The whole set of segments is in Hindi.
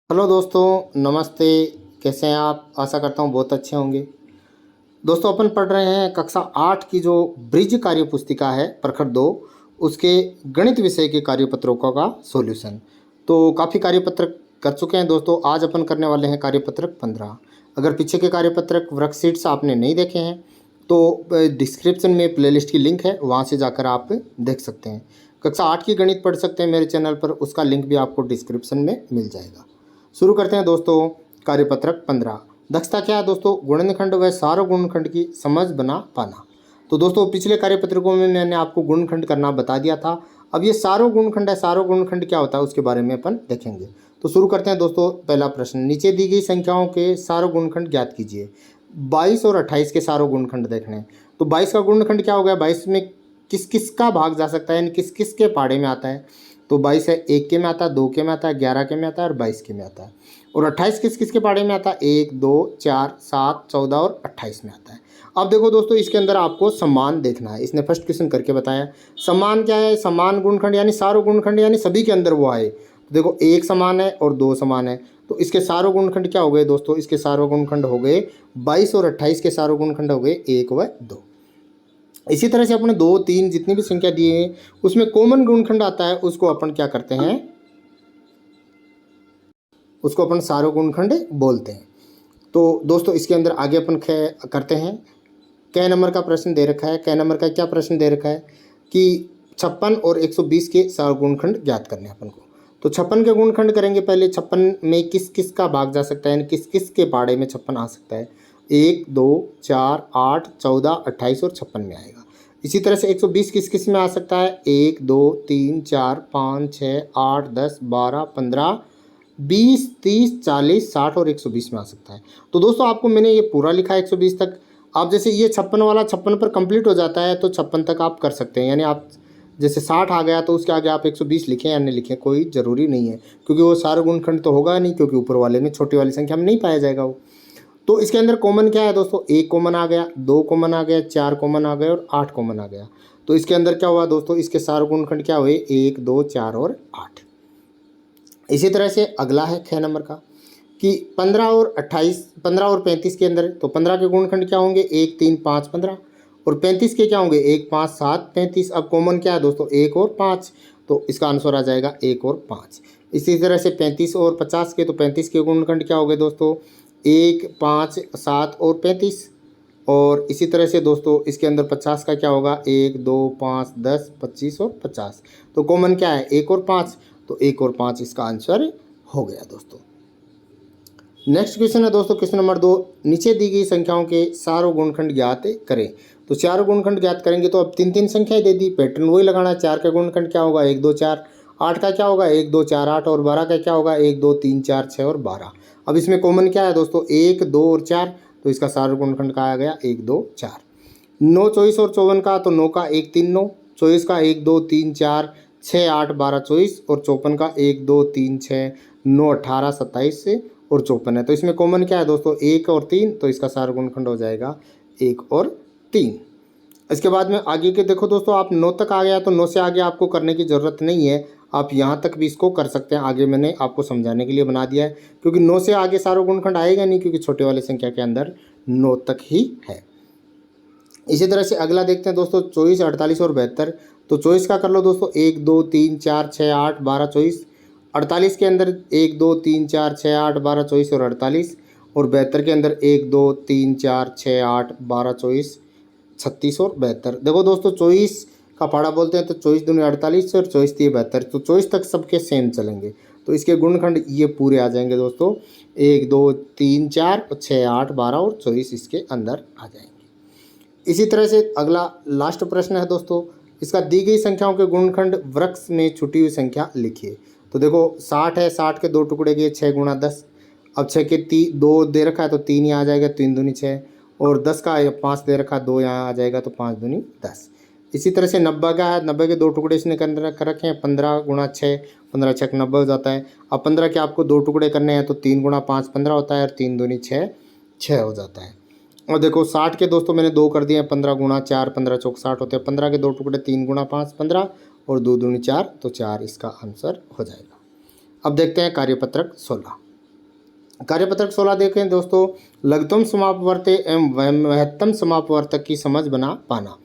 हेलो दोस्तों, नमस्ते। कैसे हैं आप? आशा करता हूँ बहुत अच्छे होंगे। दोस्तों, अपन पढ़ रहे हैं कक्षा 8 की जो ब्रिज कार्य पुस्तिका है प्रखर 2, उसके गणित विषय के कार्यपत्रों का सॉल्यूशन। तो काफ़ी कार्यपत्रक कर चुके हैं दोस्तों। आज अपन करने वाले हैं कार्यपत्रक 15। अगर पीछे के कार्यपत्रक वर्कशीट्स आपने नहीं देखे हैं तो डिस्क्रिप्शन में प्लेलिस्ट की लिंक है, वहाँ से जाकर आप देख सकते हैं। कक्षा 8 की गणित पढ़ सकते हैं मेरे चैनल पर, उसका लिंक भी आपको डिस्क्रिप्शन में मिल जाएगा। शुरू करते हैं दोस्तों। कार्यपत्रक 15। दक्षता क्या है दोस्तों? गुणनखंड व सार्वगुणनखंड की समझ बना पाना। तो दोस्तों, पिछले कार्यपत्रकों में मैंने आपको गुणनखंड करना बता दिया था। अब ये सार्वगुणनखंड है। सार्वगुणनखंड क्या होता है उसके बारे में अपन देखेंगे। तो शुरू करते हैं दोस्तों। पहला प्रश्न, नीचे दी गई संख्याओं के सार्वगुणनखंड ज्ञात कीजिए। 22 और 28 के सार्वगुणनखंड देखने हैं। तो 22 का गुणनखंड क्या हो गया? 22 में किस किस का भाग जा सकता है, यानी किस किस के पाड़े में आता है? तो 22 है, 1 के में आता है, 2 के में आता है, 11 के में आता है और 22 के में आता है। और 28 किस किस के पाड़े में आता है? 1, 2, 4, 7, 14 और 28 में आता है। अब देखो दोस्तों, इसके अंदर आपको समान देखना है। इसने फर्स्ट क्वेश्चन करके बताया। समान क्या है? समान गुणनखंड यानी सार्वगुणनखंड, यानी सभी के अंदर वो आए। तो देखो, 1 समान है और 2 समान है, तो इसके सार्वगुणनखंड क्या हो गए दोस्तों? इसके सार्वगुणनखंड हो गए 22 और 28 के सार्वगुणनखंड हो गए 1 व 2। इसी तरह से अपने 2, 3 जितनी भी संख्या दी है उसमें कॉमन गुणनखंड आता है, उसको अपन क्या करते हैं? उसको अपन सार्वगुणनखंड बोलते हैं। तो दोस्तों, इसके अंदर आगे अपन करते हैं। कै नंबर का प्रश्न दे रखा है। कै नंबर का क्या प्रश्न दे रखा है कि 56 और 120 के सार्वगुणनखंड ज्ञात करने हैं अपन को। तो 56 के गुणनखंड करेंगे पहले। 56 में किस किस का भाग जा सकता है, यानी किस किस के पाड़े में 56 आ सकता है? 1, 2, 4, 8, 14, 28 और 56 में आएगा। इसी तरह से 120 किस किस में आ सकता है? 1, 2, 3, 4, 5, 6, 8, 10, 12, 15, 20, 30, 40, 60 और 120 में आ सकता है। तो दोस्तों, आपको मैंने ये पूरा लिखा है 120 तक। आप जैसे ये 56 वाला 56 पर कंप्लीट हो जाता है तो 56 तक आप कर सकते हैं, यानी आप जैसे 60 आ गया तो उसके आगे आप 120 लिखें या नहीं लिखें, कोई ज़रूरी नहीं है, क्योंकि वो सार्वगुणनखंड तो होगा नहीं, क्योंकि ऊपर वाले में छोटी वाली संख्या में नहीं पाया जाएगा वो। तो इसके अंदर कॉमन क्या है दोस्तों? 1 कॉमन आ गया, 2 कॉमन आ गया, 4 कॉमन आ गए और 8 कॉमन आ गया। तो इसके अंदर क्या हुआ दोस्तों? इसके सार्वगुणनखंड क्या हुए? 1, 2, 4 और 8। इसी तरह से अगला है 6 नंबर का कि 15 और 28, 15 और 35 के अंदर, तो 15 के गुणनखंड क्या होंगे? 1, 3, 5, 15। और 35 के क्या होंगे? 1, 5, 7, 35। अब कॉमन क्या है दोस्तों? 1 और 5, तो इसका आंसर आ जाएगा 1 और 5। इसी तरह से 35 और 50 के, तो 35 के गुणनखंड क्या हो गए दोस्तों? 1, 5, 7 और 35। और इसी तरह से दोस्तों इसके अंदर 50 का क्या होगा? 1, 2, 5, 10, 25 और 50। तो कॉमन क्या है? 1 और 5, तो 1 और 5 इसका आंसर हो गया दोस्तों। नेक्स्ट क्वेश्चन है दोस्तों, क्वेश्चन नंबर 2। नीचे दी गई संख्याओं के सार्वगुणनखंड ज्ञात करें। तो चार गुणनखंड ज्ञात करेंगे तो अब 3 संख्याएं दे दी, पैटर्न वही लगाना है। 4 का गुणनखंड क्या होगा? 1, 2, 4। 8 का क्या होगा? 1, 2, 4, 8। और 12 का क्या होगा? 1, 2, 3, 4, 6 और 12। अब इसमें कॉमन क्या है दोस्तों? 1, 2 और 4, तो इसका सार्वगुणनखंड का आ गया 1, 2, 4। 9, 24 और 54 का, तो 9 का 1, 3, 9। 24 का 1, 2, 3, 4, 6, 8, 12, 24। और 54 का 1, 2, 3, 6, 9, 18, 27 से और 54 है। तो इसमें कॉमन क्या है दोस्तों? 1 और 3, तो इसका सार्वगुणनखंड हो जाएगा 1 और 3। इसके बाद में आगे के देखो दोस्तों, आप 9 तक आ गया तो 9 से आगे आपको करने की ज़रूरत नहीं है। आप यहाँ तक भी इसको कर सकते हैं। आगे मैंने आपको समझाने के लिए बना दिया है, क्योंकि 9 से आगे सार्वगुणनखंड आएगा नहीं, क्योंकि छोटे वाले संख्या के अंदर 9 तक ही है। इसी तरह से अगला देखते हैं दोस्तों, 24, 48 और 72। तो 24 का कर लो दोस्तों, 1, 2, 3, 4, 6, 8, 12, 24। 48 के अंदर 1, 2, 3, 4, 6, 8, 12, 24 और 48। और 72 के अंदर 1, 2, 3, 4, 6, 8, 12, 24, 36 और 72। देखो दोस्तों, 24 का पाड़ा बोलते हैं तो 24 दूनी 48 और 24 तीन 72। तो 24 तक सबके सेम चलेंगे, तो इसके गुणनखंड ये पूरे आ जाएंगे दोस्तों। 1, 2, 3, 4, 6, 8, 12 और 24 इसके अंदर आ जाएंगे। इसी तरह से अगला लास्ट प्रश्न है दोस्तों, इसका दी गई संख्याओं के गुणनखंड वृक्ष में छुटी हुई संख्या लिखिए। तो देखो 60 है, 60 के 2 टुकड़े किए 6 गुणा 10। अब 6 के 2 दे रखा है तो 3 यहाँ आ जाएगा, 3 दूनी 6। और 10 का 5 दे रखा है, 2 यहाँ आ जाएगा, तो 5 दूनी 10। इसी तरह से 90 का है, 90 के 2 टुकड़े इसने कर रखे हैं, 15 गुणा 6, 15 6 90 हो जाता है। अब 15 के आपको 2 टुकड़े करने हैं तो 3 गुणा 5 15 होता है, और 3 दूनी 6 6 हो जाता है। और देखो 60 के दोस्तों मैंने 2 कर दिए हैं, 15 गुणा 4, 15 चौक 60 होते हैं। 15 के 2 टुकड़े 3 गुणा 5 15, और 2 दूनी 4, तो 4 इसका आंसर हो जाएगा। अब देखते हैं कार्यपत्रक 16। कार्यपत्रक 16 देखें दोस्तों, लघुतम समापवर्त एवं महत्तम समापवर्तक की समझ बना पाना।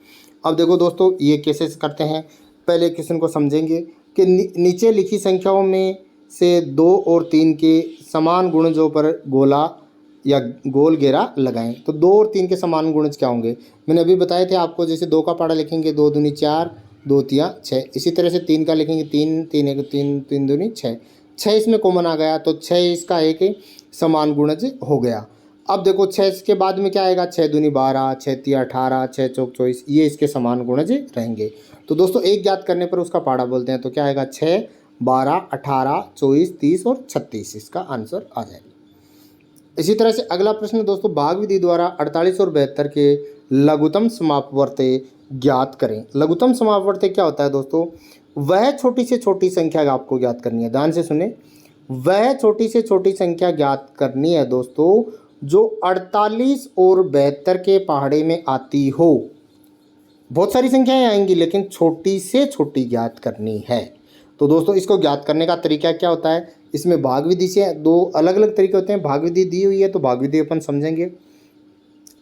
अब देखो दोस्तों ये कैसे करते हैं, पहले क्वेश्चन को समझेंगे कि नीचे लिखी संख्याओं में से 2 और 3 के समान गुणजों पर गोला या गोल घेरा लगाएं। तो 2 और 3 के समान गुणज क्या होंगे, मैंने अभी बताए थे आपको। जैसे 2 का पहाड़ा लिखेंगे 2 दूनी 4, 2 तिया 6। इसी तरह से 3 का लिखेंगे 3, 3 एक 3, 3 दूनी 6, 6 इसमें कॉमन आ गया तो 6 इसका एक समान गुणज हो गया। अब देखो 6 के बाद में क्या आएगा, 6 दूनी 12, 6 तिया 18, 6 चौक 24, ये इसके समान गुणज रहेंगे। तो दोस्तों एक ज्ञात करने पर उसका पहाड़ा बोलते हैं। तो क्या आएगा, 6, 12, 18, 24, 30 और 36 इसका आंसर आ जाएगा। इसी तरह से अगला प्रश्न दोस्तों, भाग विधि द्वारा 48 और 72 के लघुतम समापवर्त ज्ञात करें। लघुतम समापवर्त क्या होता है दोस्तों, वह छोटी से छोटी संख्या आपको ज्ञात करनी है। ध्यान से सुने, वह छोटी से छोटी संख्या ज्ञात करनी है दोस्तों जो 48 और 72 के पहाड़े में आती हो। बहुत सारी संख्याएं आएंगी लेकिन छोटी से छोटी ज्ञात करनी है। तो दोस्तों इसको ज्ञात करने का तरीका क्या होता है, इसमें भाग विधि से 2 अलग अलग तरीके होते हैं। भाग विधि दी हुई है तो भाग विधि अपन समझेंगे।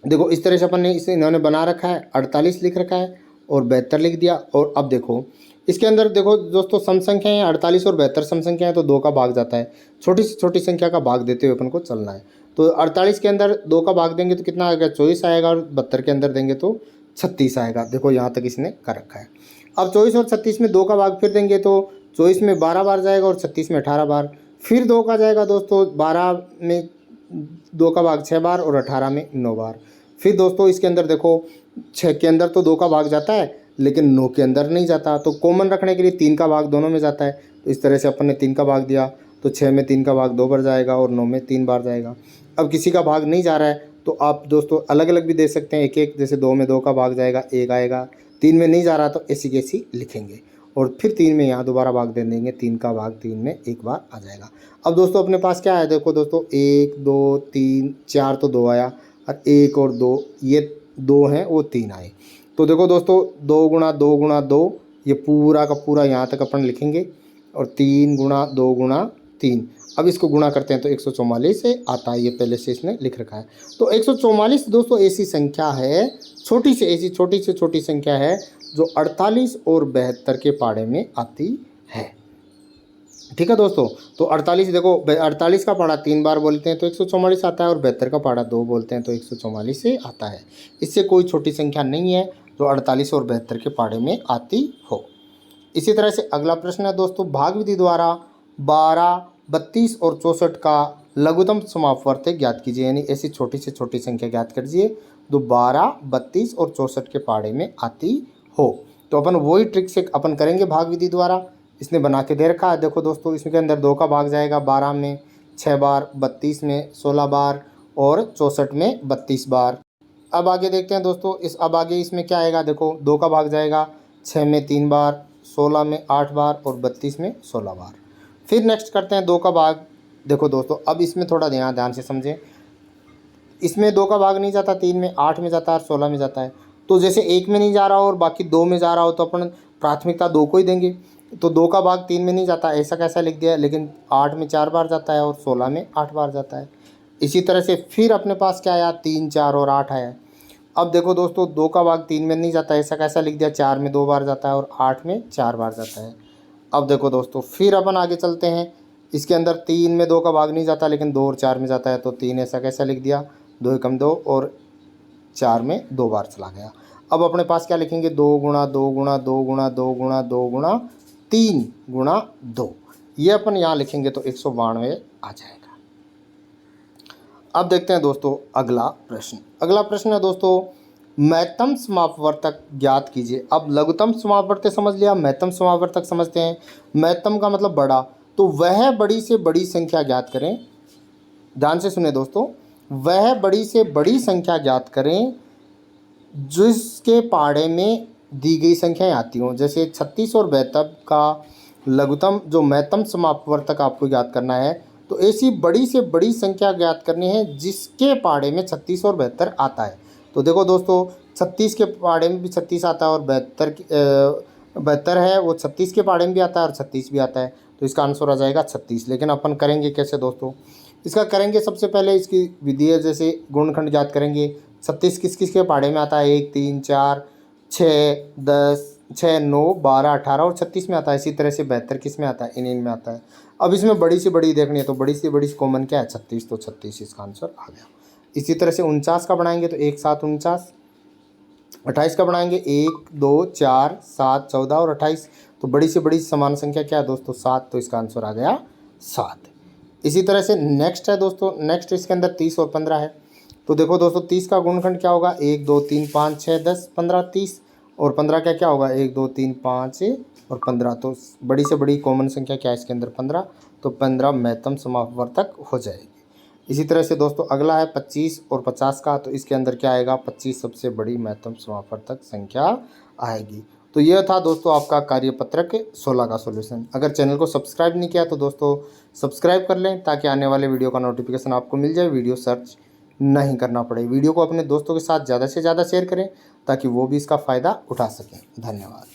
देखो इस तरह से अपन ने इसे इन्होंने बना रखा है, 48 लिख रखा है और 72 लिख दिया। और अब देखो इसके अंदर देखो दोस्तों सम संख्या है, 48 और 72 सम संख्या है तो 2 का भाग जाता है। छोटी से छोटी संख्या का भाग देते हुए अपन को चलना है। तो 48 के अंदर 2 का भाग देंगे तो कितना आएगा, 24 आएगा, और 72 के अंदर देंगे तो 36 आएगा। देखो यहाँ तक इसने कर रखा है। अब 24 और 36 में 2 का भाग फिर देंगे तो 24 में 12 बार जाएगा और 36 में 18 बार। फिर 2 का जाएगा दोस्तों, 12 में 2 का भाग 6 बार और 18 में 9 बार। फिर दोस्तों इसके अंदर देखो 6 के अंदर तो 2 का भाग जाता है लेकिन 9 के अंदर नहीं जाता। तो कॉमन रखने के लिए 3 का भाग दोनों में जाता है। तो इस तरह से अपन ने 3 का भाग दिया तो 6 में 3 का भाग 2 बार जाएगा और 9 में 3 बार जाएगा। अब किसी का भाग नहीं जा रहा है तो आप दोस्तों अलग अलग भी दे सकते हैं, एक एक। जैसे 2 में 2 का भाग जाएगा, 1 आएगा। 3 में नहीं जा रहा तो ऐसी कैसी लिखेंगे और फिर 3 में यहाँ दोबारा भाग दे देंगे, 3 का भाग 3 में एक बार आ जाएगा। अब दोस्तों अपने पास क्या है, देखो दोस्तों 1, 2, 3, 4 तो 2 आया और 1 और 2, ये 2 हैं वो 3 आए। तो देखो दोस्तों 2 गुणा 2 गुणा 2, ये पूरा का पूरा यहाँ तक अपन लिखेंगे और 3 गुणा 2 गुणा 3। अब इसको गुणा करते हैं तो 144 से आता है, ये पहले से इसने लिख रखा है। तो 144 दोस्तों ऐसी संख्या है, छोटी से ऐसी छोटी से छोटी संख्या है जो 48 और 72 के पहाड़े में आती है। ठीक है दोस्तों, तो 48 देखो 48 का पहाड़ा 3 बार बोलते हैं तो 144 आता है और 72 का पहाड़ा 2 बोलते हैं तो 144 से आता है। इससे कोई छोटी संख्या नहीं है जो 48 और 72 के पहाड़े में आती हो। इसी तरह से अगला प्रश्न है दोस्तों, भाग विधि द्वारा 12, 32 और 64 का लघुतम समापवर्त ज्ञात कीजिए। यानी ऐसी छोटी से छोटी संख्या ज्ञात कीजिए जो 12, 32 और 64 के पहाड़े में आती हो। तो अपन वही ट्रिक से अपन करेंगे भाग विधि द्वारा। इसने बना के दे रखा है। देखो दोस्तों इसके अंदर 2 का भाग जाएगा, 12 में 6 बार, 32 में 16 बार और 64 में 32 बार। अब आगे देखते हैं दोस्तों, अब आगे इसमें क्या आएगा, देखो 2 का भाग जाएगा 6 में 3 बार, 16 में 8 बार और 32 में 16 बार। फिर नेक्स्ट करते हैं 2 का भाग। देखो दोस्तों अब इसमें थोड़ा ध्यान से समझें, इसमें 2 का भाग नहीं जाता, 3 में 8 में जाता है और 16 में जाता है। तो जैसे 1 में नहीं जा रहा हो और बाकी 2 में जा रहा हो तो अपन प्राथमिकता 2 को ही देंगे। तो 2 का भाग 3 में नहीं जाता, ऐसा कैसा लिख दिया, लेकिन 8 में 4 बार जाता है और 16 में 8 बार जाता है। इसी तरह से फिर अपने पास क्या आया, 3, 4 और 8 आया। अब देखो दोस्तों 2 का भाग 3 में नहीं जाता, ऐसा कैसा लिख दिया, 4 में 2 बार जाता है और 8 में 4 बार जाता है। अब देखो दोस्तों फिर अपन आगे चलते हैं, इसके अंदर 3 में 2 का भाग नहीं जाता लेकिन 2 और 4 में जाता है तो 3 ऐसा कैसा लिख दिया, 2 एकम 2 और 4 में 2 बार चला गया। अब अपने पास क्या लिखेंगे, 2 गुणा 2 गुणा 2 गुणा 2 गुणा 2 गुणा 3 गुणा 2, ये अपन यहाँ लिखेंगे तो 192 आ जाएगा। अब देखते हैं दोस्तों अगला प्रश्न। अगला प्रश्न है दोस्तों, महत्तम समापवर्तक ज्ञात कीजिए। अब लघुतम समापवर्तक समझ लिया, महत्तम समापवर्तक समझते हैं। महत्तम का मतलब बड़ा, तो वह बड़ी से बड़ी संख्या ज्ञात करें। ध्यान से सुने दोस्तों, वह बड़ी से बड़ी संख्या ज्ञात करें जिसके पहाड़े में दी गई संख्याएं आती हों। जैसे 36 और 72 का लघुतम जो महत्तम समापवर्तक आपको ज्ञात करना है, तो ऐसी बड़ी से बड़ी संख्या ज्ञात करनी है जिसके पहाड़े में 36 और 72 आता है। तो देखो दोस्तों 36 के पहाड़े में भी 36 आता है और 72 है वो 36 के पहाड़े में भी आता है और 36 भी आता है। तो इसका आंसर आ जाएगा 36। लेकिन अपन करेंगे कैसे दोस्तों, इसका करेंगे सबसे पहले इसकी विधि है, जैसे गुणनखंड याद करेंगे। 36 किस किस के पहाड़े में आता है? 1 3 4 6 10 6 9 12 18 और 36 में आता है। इसी तरह से 72 किस में आता है? इन में आता है। अब इसमें बड़ी से बड़ी देखनी है तो बड़ी से बड़ी कॉमन क्या है? 36, तो 36 इसका आंसर आ गया। इसी तरह से 49 का बनाएंगे तो 1 7 49। 28 का बनाएंगे 1 2 4 7 14 और 28, तो बड़ी से बड़ी समान संख्या क्या है दोस्तों? 7, तो इसका आंसर आ गया 7। इसी तरह से नेक्स्ट है दोस्तों, नेक्स्ट इसके अंदर 30 और 15 है। तो देखो दोस्तों 30 का गुणनखंड क्या होगा? 1 2 3 5 6 10 15 30, और 15 का क्या होगा? 1 2 3 5 और 15, तो बड़ी से बड़ी कॉमन संख्या क्या है इसके अंदर? 15, तो 15 महत्तम समापवर्तक हो जाएगी। इसी तरह से दोस्तों अगला है 25 और 50 का, तो इसके अंदर क्या आएगा? 25 सबसे बड़ी महत्तम समापवर्तक संख्या आएगी। तो यह था दोस्तों आपका कार्यपत्रक 16 का सॉल्यूशन। अगर चैनल को सब्सक्राइब नहीं किया तो दोस्तों सब्सक्राइब कर लें, ताकि आने वाले वीडियो का नोटिफिकेशन आपको मिल जाए, वीडियो सर्च नहीं करना पड़े। वीडियो को अपने दोस्तों के साथ ज़्यादा से ज़्यादा शेयर करें ताकि वो भी इसका फ़ायदा उठा सकें। धन्यवाद।